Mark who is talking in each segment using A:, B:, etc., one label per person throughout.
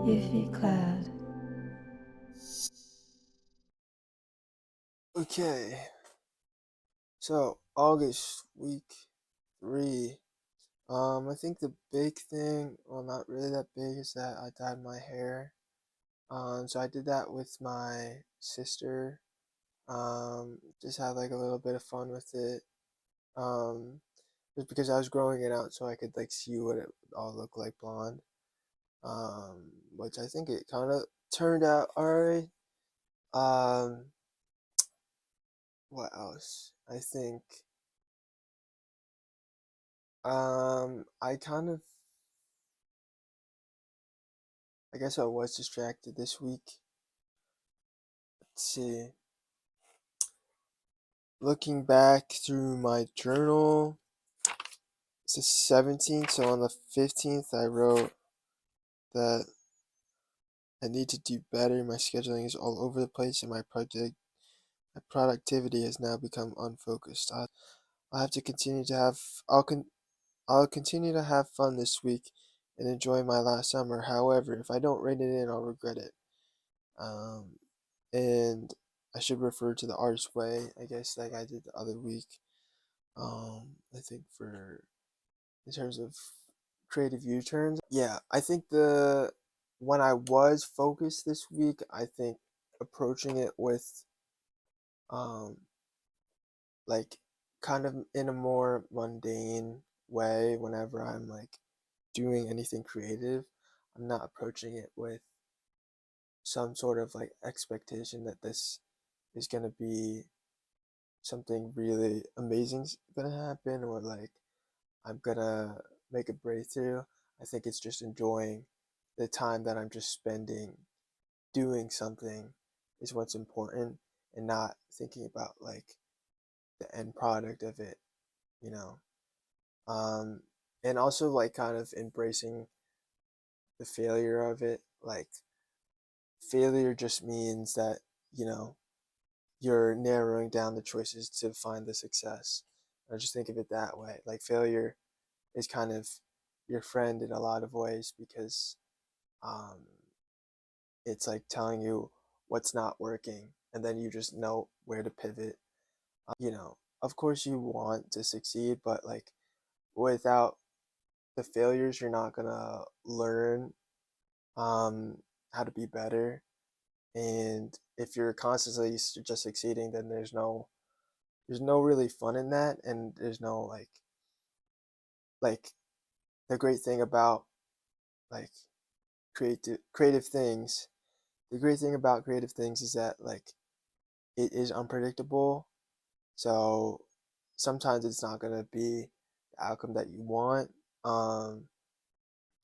A: Yuffie Cloud.
B: Okay, so August week 3. I think the big thing, well, not really that big, is that I dyed my hair. So I did that with my sister. Just had like a little bit of fun with it. Um, just because I was growing it out so I could like see what it would all look like blonde. Which I think it kind of turned out alright. Um, what else? I think. I kind of, I guess I was distracted this week. Let's see. Looking back through my journal, it's the 17th, so on the 15th, I wrote that I need to do better. My scheduling is all over the place, and my productivity has now become unfocused. I'll have to continue to have, I'll continue to have fun this week and enjoy my last summer. However, if I don't write it in, I'll regret it. Um, and I should refer to the artist way, I guess, like I did the other week. I think for in terms of creative U-turns, yeah, I think the when I was focused this week, I think approaching it with um like kind of in a more mundane way whenever I'm like doing anything creative, I'm not approaching it with some sort of like expectation that this is going to be something really amazing's gonna happen or like I'm gonna make a breakthrough. I think it's just enjoying the time that I'm just spending doing something is what's important and not thinking about like the end product of it, you know. Um, and also like kind of embracing the failure of it. Like failure just means that, you know, you're narrowing down the choices to find the success. I just think of it that way. Like failure is kind of your friend in a lot of ways because um, it's like telling you what's not working, and then you just know where to pivot. Of course you want to succeed, but like without the failures, you're not gonna learn um, how to be better. And if you're constantly just succeeding, then there's no really fun in that, and there's no like the great thing about like creative things. The great thing about creative things is that like it is unpredictable. So sometimes it's not gonna be the outcome that you want. Um,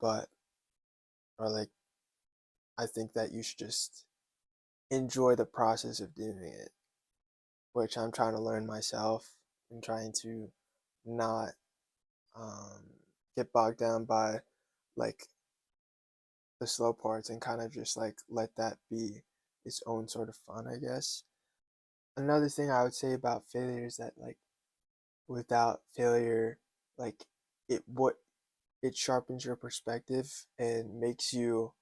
B: but or like I think that you should just enjoy the process of doing it, which I'm trying to learn myself and trying to not um, get bogged down by like the slow parts and kind of just like let that be its own sort of fun, I guess. Another thing I would say about failure is that like without failure, like what it sharpens your perspective and makes you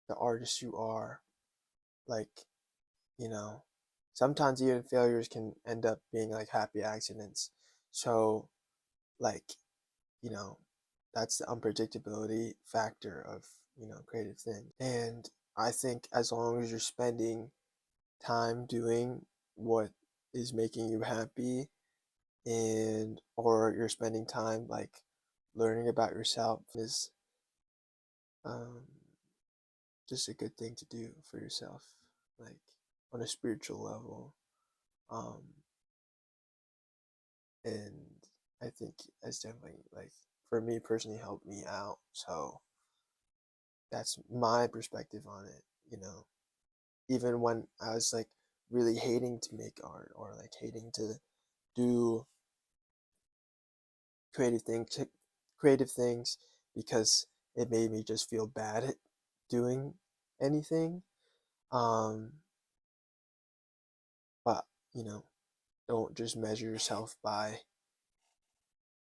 B: the artist you are. Like, you know, sometimes even failures can end up being like happy accidents. So, like, you know, that's the unpredictability factor of, creative things. And I think as long as you're spending time doing what is making you happy and or you're spending time like learning about yourself is um, just a good thing to do for yourself, like on a spiritual level. Um, and I think it's definitely like for me personally helped me out. So that's my perspective on it, you know. Even when I was like really hating to make art or like hating to do creative things creative things because it made me just feel bad at doing anything. Um, but don't just measure yourself by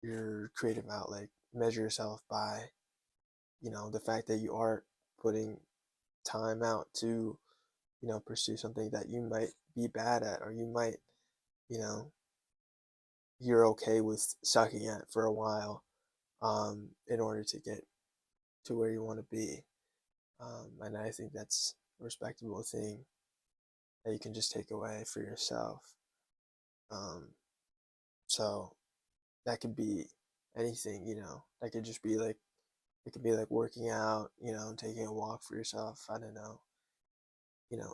B: your creative outlet. Measure yourself by, the fact that you are putting time out to, pursue something that you might be bad at, or you know, you're okay with sucking at for a while, in order to get to where you want to be. And I think that's a respectable thing that you can just take away for yourself. Um, so that could be anything, that could just be like, it could be like working out, taking a walk for yourself. I don't know,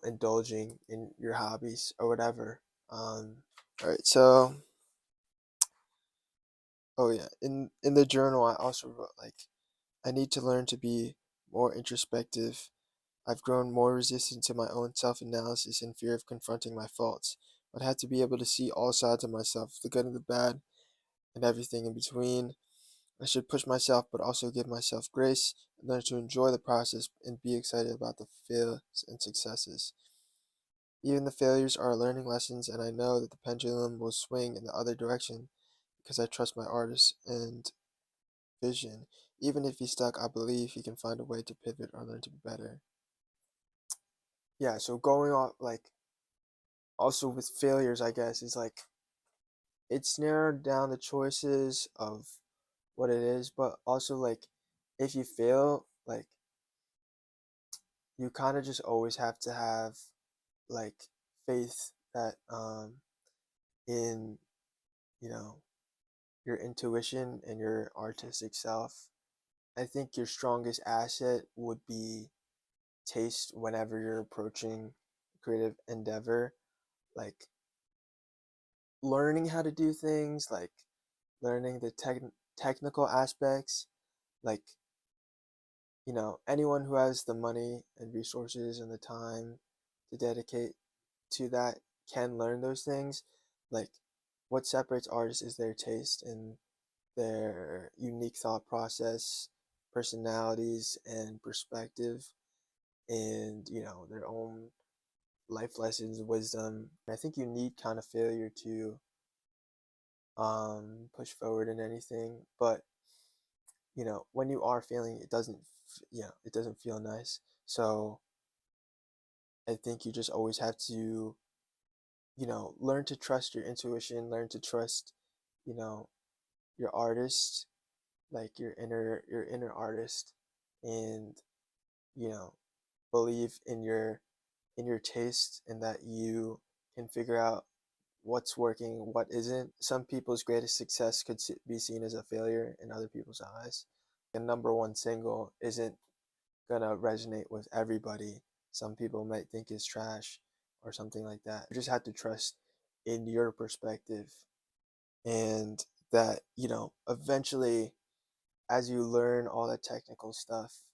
B: indulging in your hobbies or whatever. All right, so, oh yeah, in the journal, I also wrote like, I need to learn to be more introspective. I've grown more resistant to my own self-analysis and fear of confronting my faults. I'd have to be able to see all sides of myself, the good and the bad, and everything in between. I should push myself, but also give myself grace and learn to enjoy the process and be excited about the fails and successes. Even the failures are learning lessons, and I know that the pendulum will swing in the other direction because I trust my artist and vision. Even if he's stuck, I believe he can find a way to pivot or learn to be better. Yeah, so going off, like, also with failures, I guess, is like, it's narrowed down the choices of what it is, but also, like, if you fail, like, you kind of just always have to have, like, faith that, in, you know, your intuition and your artistic self. I think your strongest asset would be taste whenever you're approaching creative endeavor. Like, learning how to do things, like learning the technical aspects, like, anyone who has the money and resources and the time to dedicate to that can learn those things. Like, what separates artists is their taste and their unique thought process, personalities, and perspective, and their own life lessons, wisdom. I think you need kind of failure to push forward in anything, but when you are failing, it doesn't feel nice. So I think you just always have to, learn to trust your intuition, learn to trust, you know, your artist, like your inner artist, and you know, believe in your taste and that you can figure out what's working, what isn't. Some people's greatest success could be seen as a failure in other people's eyes. A number one single isn't gonna resonate with everybody. Some people might think it's trash or something like that. You just have to trust in your perspective, and that, eventually, as you learn all the technical stuff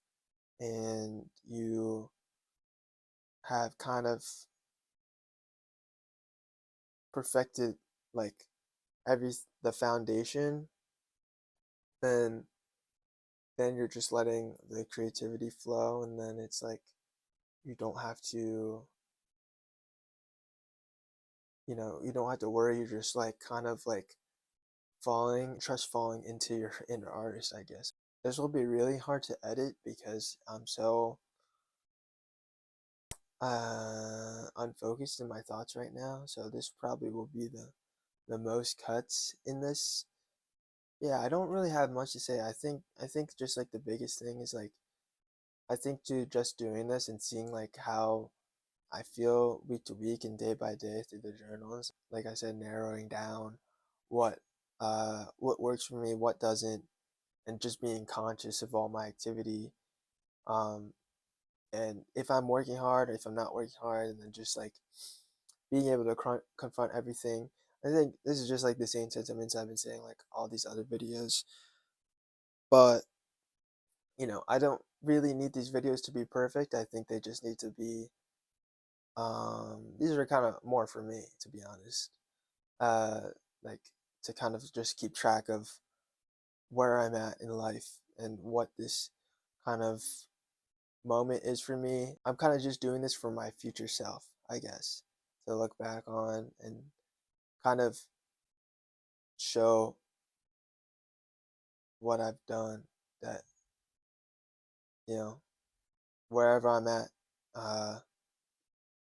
B: and you have kind of perfected, like, every the foundation, then you're just letting the creativity flow, and then it's like you don't have to, worry. You're just like kind of like falling into your inner artist, I guess. This will be really hard to edit because I'm so unfocused in my thoughts right now. So this probably will be the most cuts in this. Yeah, I don't really have much to say. I think just like the biggest thing is like, I think to just doing this and seeing like how I feel week to week and day by day through the journals. Like I said, narrowing down what what works for me, what doesn't, and just being conscious of all my activity. Um, and if I'm working hard, or if I'm not working hard, and then just like being able to confront everything. I think this is just like the same sentiments I've been saying like all these other videos. But I don't really need these videos to be perfect. I think they just need to be. These are kind of more for me, to be honest. Uh, like, to kind of just keep track of where I'm at in life and what this kind of moment is for me. I'm kind of just doing this for my future self, I guess, to look back on and kind of show what I've done, that, you know, wherever I'm at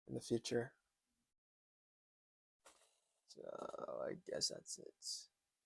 B: in the future. So I guess that's it.